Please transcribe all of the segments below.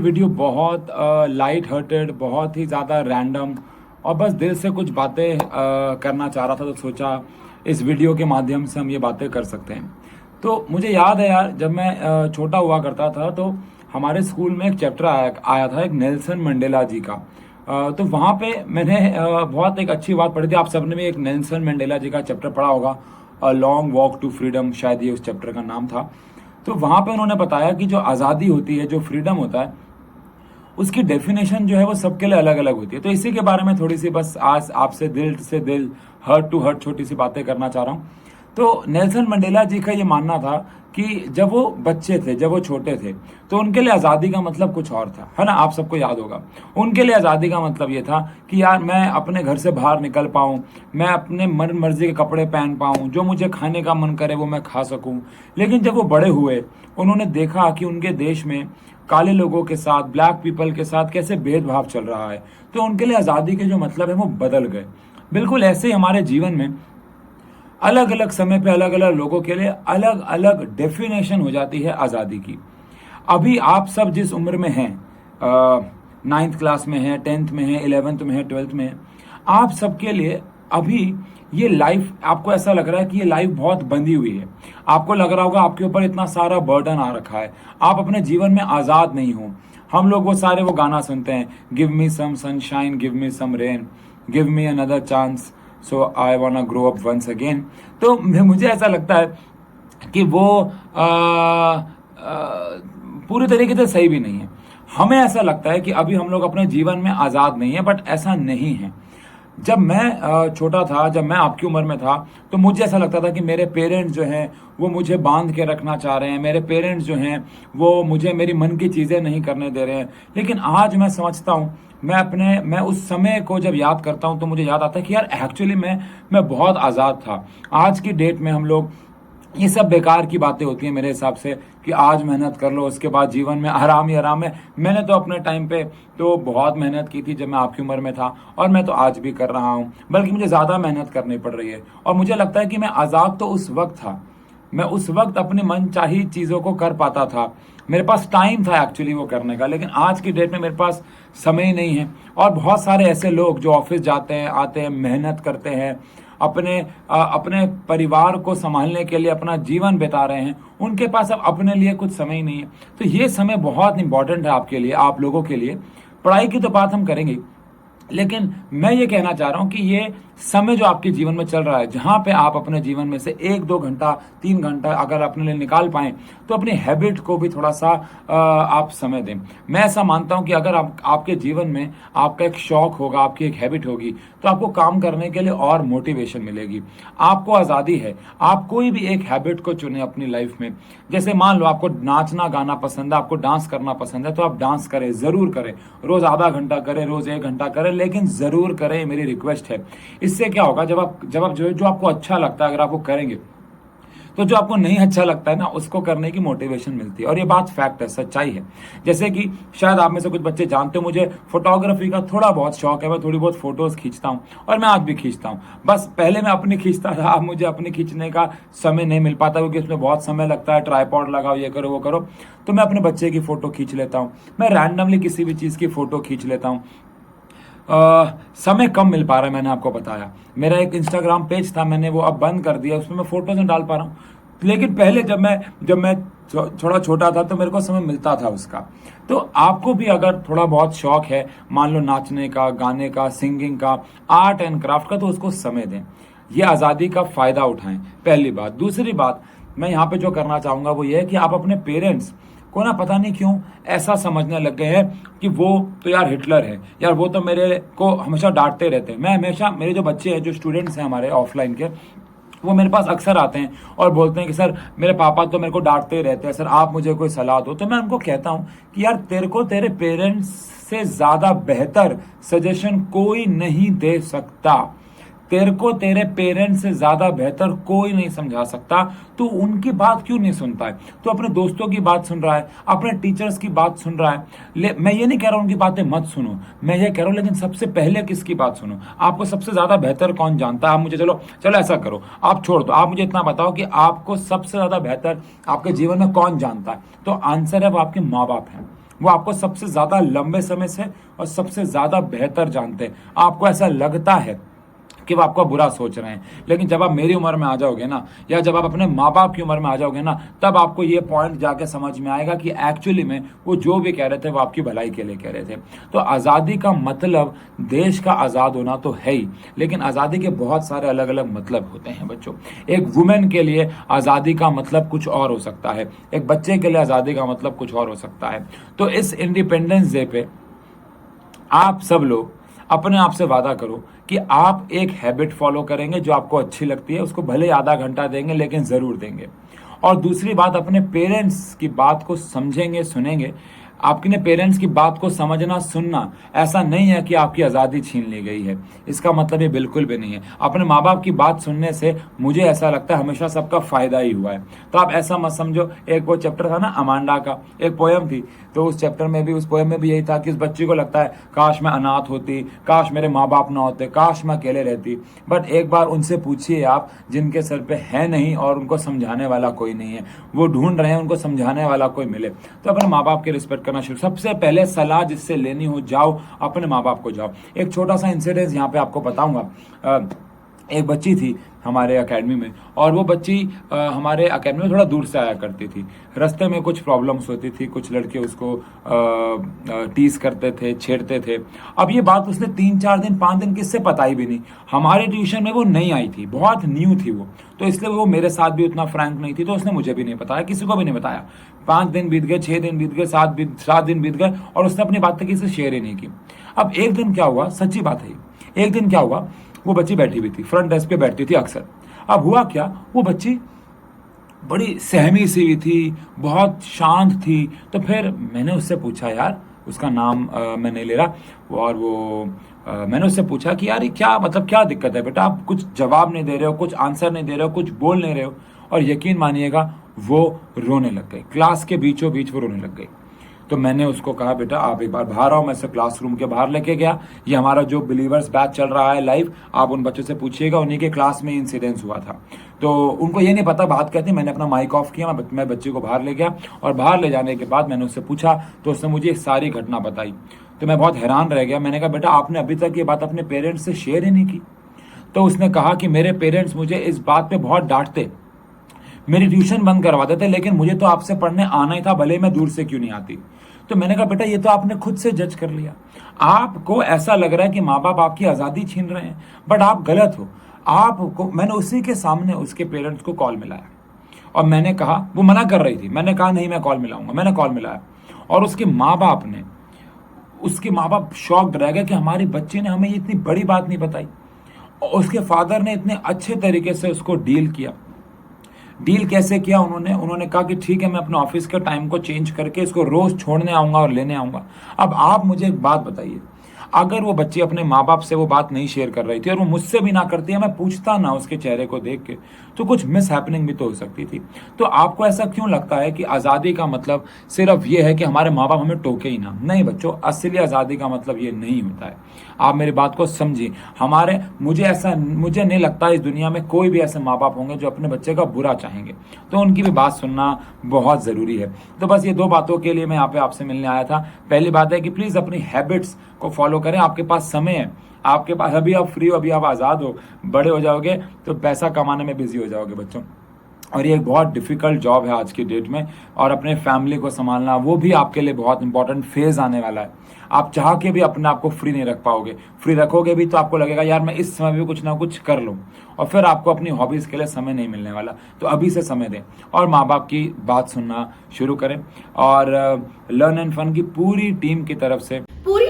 Video बहुत light hearted, बहुत ही ज़्यादा रैंडम और बस दिल से कुछ बातें करना चाह रहा था, तो सोचा इस वीडियो के माध्यम से हम ये बातें कर सकते हैं। तो मुझे याद है यार, जब मैं छोटा हुआ करता था तो हमारे स्कूल में एक चैप्टर आया था एक नेल्सन मंडेला जी का। तो वहाँ पे मैंने बहुत एक अच्छी बात पढ़ी थी। आप सबने भी एक नेल्सन मंडेला जी का चैप्टर पढ़ा होगा, a long walk to freedom, शायद ये उस चैप्टर का नाम था। तो वहाँ पे उन्होंने बताया कि जो आज़ादी होती है, जो फ्रीडम होता है, उसकी डेफिनेशन जो है वो सबके लिए अलग अलग होती है। तो इसी के बारे में थोड़ी सी बस आज आपसे दिल से दिल, हर्ट टू हर्ट छोटी सी बातें करना चाह रहा हूँ। तो नेल्सन मंडेला जी का ये मानना था कि जब वो बच्चे थे, जब वो छोटे थे, तो उनके लिए आज़ादी का मतलब कुछ और था, है ना। आप सबको याद होगा, उनके लिए आज़ादी का मतलब ये था कि यार मैं अपने घर से बाहर निकल पाऊँ, मैं अपने मन मर्जी के कपड़े पहन पाऊँ, जो मुझे खाने का मन करे वो मैं खा सकूँ। लेकिन जब वो बड़े हुए, उन्होंने देखा कि उनके देश में काले लोगों के साथ, ब्लैक पीपल के साथ कैसे भेदभाव चल रहा है, तो उनके लिए आज़ादी के जो मतलब है वो बदल गए। बिल्कुल ऐसे ही हमारे जीवन में अलग अलग समय पे अलग अलग लोगों के लिए अलग अलग डेफिनेशन हो जाती है आज़ादी की। अभी आप सब जिस उम्र में हैं, 9th क्लास में हैं, 10th में हैं, 11th में हैं, 12th में हैं, आप सबके लिए अभी ये लाइफ, आपको ऐसा लग रहा है कि ये लाइफ बहुत बंधी हुई है। आपको लग रहा होगा आपके ऊपर इतना सारा बर्डन आ रखा है, आप अपने जीवन में आज़ाद नहीं हो। हम लोग वो गाना सुनते हैं, give me some sunshine, give me some rain, give me another chance, so I wanna grow up once again. तो मुझे ऐसा लगता है कि वो पूरी तरीके से सही भी नहीं है। हमें ऐसा लगता है कि अभी हम लोग अपने जीवन में आज़ाद नहीं है, बट ऐसा नहीं है। जब मैं छोटा था, जब मैं आपकी उम्र में था, तो मुझे ऐसा लगता था कि मेरे पेरेंट्स जो हैं वो मुझे बांध के रखना चाह रहे हैं, मेरे पेरेंट्स जो हैं वो मुझे मेरी मन की चीज़ें नहीं करने दे रहे हैं। लेकिन आज मैं समझता हूँ, मैं उस समय को जब याद करता हूँ तो मुझे याद आता है कि यार एक्चुअली मैं बहुत आज़ाद था। आज की डेट में हम लोग, ये सब बेकार की बातें होती हैं मेरे हिसाब से, कि आज मेहनत कर लो उसके बाद जीवन में आराम ही आराम है। मैंने तो अपने टाइम पे तो बहुत मेहनत की थी जब मैं आपकी उम्र में था, और मैं तो आज भी कर रहा हूँ, बल्कि मुझे ज़्यादा मेहनत करनी पड़ रही है। और मुझे लगता है कि मैं आज़ाद तो उस वक्त था, मैं उस वक्त अपनी मनचाही चीज़ों को कर पाता था, मेरे पास टाइम था एक्चुअली वो करने का। लेकिन आज की डेट में मेरे पास समय ही नहीं है। और बहुत सारे ऐसे लोग जो ऑफिस जाते हैं, आते हैं, मेहनत करते हैं, अपने परिवार को संभालने के लिए अपना जीवन बिता रहे हैं, उनके पास अब अपने लिए कुछ समय ही नहीं है। तो ये समय बहुत इंपॉर्टेंट है आपके लिए, आप लोगों के लिए। पढ़ाई की तो बात हम करेंगे, लेकिन मैं ये कहना चाह रहा हूँ कि ये समय जो आपके जीवन में चल रहा है, जहाँ पे आप अपने जीवन में से 1-2 घंटा, 3 घंटा अगर अपने लिए निकाल पाएं, तो अपनी हैबिट को भी थोड़ा सा आप समय दें। मैं ऐसा मानता हूँ कि अगर आपके जीवन में आपका एक शौक होगा, आपकी एक हैबिट होगी, तो आपको काम करने के लिए और मोटिवेशन मिलेगी। आपको आज़ादी है, आप कोई भी एक हैबिट को चुनें अपनी लाइफ में। जैसे मान लो आपको नाचना गाना पसंद है, आपको डांस करना पसंद है, तो आप डांस करें, ज़रूर करें। रोज़ आधा घंटा करें, रोज़ 1 घंटा करें, लेकिन ज़रूर करें, मेरी रिक्वेस्ट है। इससे क्या होगा, जब आप जो आपको अच्छा लगता है अगर आपको करेंगे, तो जो आपको नहीं अच्छा लगता है ना, उसको करने की मोटिवेशन मिलती है। और ये बात फैक्ट है, सच्चाई है। जैसे कि शायद आप में से कुछ बच्चे जानते हो, मुझे फोटोग्राफी का थोड़ा बहुत शौक है, मैं थोड़ी बहुत फोटोज खींचता हूँ, और मैं आज भी खींचता हूँ। बस पहले मैं अपनी खींचता था, अब मुझे अपनी खींचने का समय नहीं मिल पाता, क्योंकि उसमें बहुत समय लगता है, ट्राईपॉड लगाओ, ये करो वो करो। तो मैं अपने बच्चे की फ़ोटो खींच लेता हूँ, मैं रैंडमली किसी भी चीज़ की फ़ोटो खींच लेता हूँ। समय कम मिल पा रहा है, मैंने आपको बताया। मेरा एक इंस्टाग्राम पेज था, मैंने वो अब बंद कर दिया, उसमें मैं फोटोज नहीं डाल पा रहा हूँ। लेकिन पहले जब मैं थोड़ा छोटा था तो मेरे को समय मिलता था उसका। तो आपको भी अगर थोड़ा बहुत शौक है, मान लो नाचने का, गाने का, सिंगिंग का, आर्ट एंड क्राफ्ट का, तो उसको समय दें। ये आज़ादी का फ़ायदा उठाएं, पहली बात। दूसरी बात मैं यहाँ पे जो करना चाहूँगा वो ये है कि आप अपने पेरेंट्स को ना, पता नहीं क्यों ऐसा समझने लग गए हैं कि वो तो यार हिटलर है, यार वो तो मेरे को हमेशा डांटते रहते हैं। मैं हमेशा, मेरे जो बच्चे हैं, जो स्टूडेंट्स हैं हमारे ऑफलाइन के, वो मेरे पास अक्सर आते हैं और बोलते हैं कि सर मेरे पापा तो मेरे को डांटते रहते हैं, सर आप मुझे कोई सलाह दो। तो मैं उनको कहता हूँ कि यार तेरे को तेरे पेरेंट्स से ज़्यादा बेहतर सजेशन कोई नहीं दे सकता, तेरे को तेरे पेरेंट्स से ज्यादा बेहतर कोई नहीं समझा सकता। तो उनकी बात क्यों नहीं सुनता है? तो अपने दोस्तों की बात सुन रहा है, अपने टीचर्स की बात सुन रहा है। मैं ये नहीं कह रहा हूं उनकी बातें मत सुनो, मैं ये कह रहा हूं लेकिन सबसे पहले किसकी बात सुनो? आपको सबसे ज्यादा बेहतर कौन जानता है? आप मुझे, चलो चलो ऐसा करो, आप छोड़ दो, आप मुझे इतना बताओ कि आपको सबसे ज्यादा बेहतर आपके जीवन में कौन जानता है? तो आंसर है वो आपके माँ बाप हैं। वो आपको सबसे ज़्यादा लंबे समय से और सबसे ज़्यादा बेहतर जानते हैं। आपको ऐसा लगता है कि वो आपका बुरा सोच रहे हैं, लेकिन जब आप मेरी उम्र में आ जाओगे ना, या जब आप अपने माँ बाप की उम्र में आ जाओगे ना, तब आपको ये पॉइंट जाके समझ में आएगा कि एक्चुअली में वो जो भी कह रहे थे वो आपकी भलाई के लिए कह रहे थे। तो आज़ादी का मतलब देश का आज़ाद होना तो है ही, लेकिन आज़ादी के बहुत सारे अलग अलग मतलब होते हैं बच्चों। एक वुमेन के लिए आज़ादी का मतलब कुछ और हो सकता है, एक बच्चे के लिए आज़ादी का मतलब कुछ और हो सकता है। तो इस इंडिपेंडेंस डे पे आप सब लोग अपने आप से वादा करो कि आप एक हैबिट फॉलो करेंगे जो आपको अच्छी लगती है, उसको भले आधा घंटा देंगे लेकिन ज़रूर देंगे। और दूसरी बात, अपने पेरेंट्स की बात को समझेंगे, सुनेंगे। आपके पेरेंट्स की बात को समझना, सुनना ऐसा नहीं है कि आपकी आज़ादी छीन ली गई है, इसका मतलब ये बिल्कुल भी नहीं है। अपने माँ बाप की बात सुनने से मुझे ऐसा लगता है हमेशा सबका फ़ायदा ही हुआ है। तो आप ऐसा मत समझो। एक वो चैप्टर था ना अमांडा का, एक पोएम थी, तो उस चैप्टर में भी, उस पोएम में भी यही था कि उस बच्ची को लगता है काश मैं अनाथ होती, काश मेरे माँ बाप ना होते, काश मैं अकेले रहती। बट एक बार उनसे पूछिए आप, जिनके सर पे है नहीं और उनको समझाने वाला कोई नहीं है, वो ढूंढ रहे हैं उनको समझाने वाला कोई मिले, तो अपने माँ बाप की रिस्पेक्ट करना शुरू। सबसे पहले सलाह जिससे लेनी हो, जाओ अपने माँ बाप को जाओ। एक छोटा सा इंसिडेंस यहाँ पे आपको बताऊंगा। एक बच्ची थी हमारे एकेडमी में, और वो बच्ची हमारे एकेडमी में थोड़ा दूर से आया करती थी। रास्ते में कुछ प्रॉब्लम्स होती थी, कुछ लड़के उसको टीज करते थे, छेड़ते थे। अब ये बात उसने 3-4 दिन 5 दिन किससे बताई भी नहीं। हमारे ट्यूशन में वो नहीं आई थी, बहुत न्यू थी वो, तो इसलिए वो मेरे साथ भी उतना फ्रैंक नहीं थी, तो उसने मुझे भी नहीं बताया, किसी को भी नहीं बताया। 5 दिन बीत गए, 6 दिन बीत गए, 7 दिन बीत गए, और उसने अपनी बात किसी से शेयर ही नहीं की। अब एक दिन क्या हुआ, सच्ची बात है, एक दिन क्या हुआ, वो बच्ची बैठी हुई थी, फ्रंट डेस्क पे बैठती थी अक्सर। अब हुआ क्या, वो बच्ची बड़ी सहमी सी हुई थी, बहुत शांत थी। तो फिर मैंने उससे पूछा, यार उसका नाम मैं नहीं ले रहा, और वो मैंने उससे पूछा कि यार ये क्या मतलब, क्या दिक्कत है बेटा, आप कुछ जवाब नहीं दे रहे हो, कुछ आंसर नहीं दे रहे हो, कुछ बोल नहीं रहे हो। और यकीन मानिएगा वो रोने लग गई, क्लास के बीचों बीच वो रोने लग गई। तो मैंने उसको कहा, बेटा आप एक बार बाहर आओ। मैं से क्लासरूम के बाहर लेके गया। ये हमारा जो बिलीवर्स बैच चल रहा है लाइव, आप उन बच्चों से पूछिएगा, उन्हीं के क्लास में इंसिडेंस हुआ था। तो उनको ये नहीं पता बात क्या थी। मैंने अपना माइक ऑफ किया, मैं बच्चे को बाहर ले गया, और बाहर ले जाने के बाद मैंने उससे पूछा, तो उसने मुझे सारी घटना बताई। तो मैं बहुत हैरान रह गया। मैंने कहा, बेटा आपने अभी तक ये बात अपने पेरेंट्स से शेयर ही नहीं की। तो उसने कहा कि मेरे पेरेंट्स मुझे इस बात पे बहुत डांटते, मेरी ट्यूशन बंद करवा देते, लेकिन मुझे तो आपसे पढ़ने आना ही था, भले मैं दूर से क्यों नहीं आती। तो मैंने कहा, बेटा ये तो आपने खुद से जज कर लिया। आपको ऐसा लग रहा है कि माँ बाप आपकी आज़ादी छीन रहे हैं, बट आप गलत हो। आपको, मैंने उसी के सामने उसके पेरेंट्स को कॉल मिलाया, और मैंने कहा, वो मना कर रही थी, मैंने कहा नहीं मैं कॉल मिलाऊंगा, मैंने कॉल मिलाया, और उसके माँ बाप शॉक्ड रह गए कि हमारी बच्ची ने हमें इतनी बड़ी बात नहीं बताई। और उसके फादर ने इतने अच्छे तरीके से उसको डील किया। डील कैसे किया उन्होंने कहा कि ठीक है, मैं अपने ऑफिस के टाइम को चेंज करके इसको रोज छोड़ने आऊंगा और लेने आऊंगा। अब आप मुझे एक बात बताइए, अगर वो बच्ची अपने माँ बाप से वो बात नहीं शेयर कर रही थी, और वो मुझसे भी ना करती है, मैं पूछता ना उसके चेहरे को देख के, तो कुछ मिस हैपनिंग भी तो हो सकती थी। तो आपको ऐसा क्यों लगता है कि आज़ादी का मतलब सिर्फ ये है कि हमारे माँ बाप हमें टोके ही ना? नहीं बच्चों, असली आज़ादी का मतलब ये नहीं होता है। आप मेरी बात को समझिए। मुझे नहीं लगता इस दुनिया में कोई भी ऐसे माँ बाप होंगे जो अपने बच्चे का बुरा चाहेंगे, तो उनकी भी बात सुनना बहुत ज़रूरी है। तो बस ये 2 बातों के लिए मैं यहाँ पे आपसे मिलने आया था। पहली बात है कि प्लीज़ अपनी हैबिट्स को फॉलो करें। आपके पास समय है, आपके पास, अभी आप फ्री हो, अभी आप आज़ाद हो, बड़े हो जाओगे तो पैसा कमाने में बिजी हो जाओगे बच्चों। और ये एक बहुत डिफिकल्ट जॉब है आज की डेट में, और अपने फैमिली को संभालना वो भी आपके लिए बहुत इंपॉर्टेंट फेज आने वाला है। आप चाह के भी अपने आप को फ्री नहीं रख पाओगे। फ्री रखोगे भी तो आपको लगेगा यार मैं इस समय भी कुछ ना कुछ कर लूँ, और फिर आपको अपनी हॉबीज़ के लिए समय नहीं मिलने वाला। तो अभी से समय दें और माँ बाप की बात सुनना शुरू करें। और लर्न एंड फन की पूरी टीम की तरफ से पूरे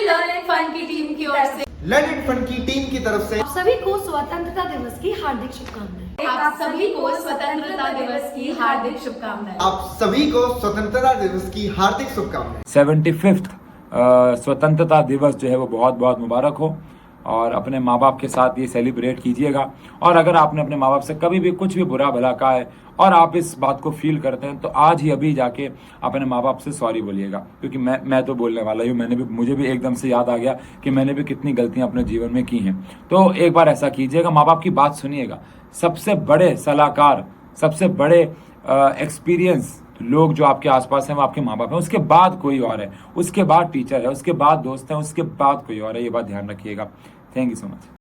लर्न एंड फन की टीम की तरफ से आप सभी को स्वतंत्रता दिवस की हार्दिक शुभकामनाएं। आप सभी को स्वतंत्रता दिवस की हार्दिक शुभकामनाएं। आप सभी को स्वतंत्रता दिवस की हार्दिक शुभकामनाएं। 75th स्वतंत्रता दिवस जो है वो बहुत बहुत मुबारक हो, और अपने माँ बाप के साथ ये सेलिब्रेट कीजिएगा। और अगर आपने अपने माँ बाप से कभी भी कुछ भी बुरा भला कहा है और आप इस बात को फील करते हैं, तो आज ही अभी जाके अपने माँ बाप से सॉरी बोलिएगा। क्योंकि मैं तो बोलने वाला ही हूँ, मुझे भी एकदम से याद आ गया कि मैंने भी कितनी गलतियाँ अपने जीवन में की हैं। तो एक बार ऐसा कीजिएगा, माँ बाप की बात सुनिएगा। सबसे बड़े सलाहकार, सबसे बड़े एक्सपीरियंस लोग जो आपके आसपास हैं वो आपके माँ बाप हैं, उसके बाद कोई और है, उसके बाद टीचर है, उसके बाद दोस्त है, उसके बाद कोई और है। ये बात ध्यान रखिएगा। Thank you so much.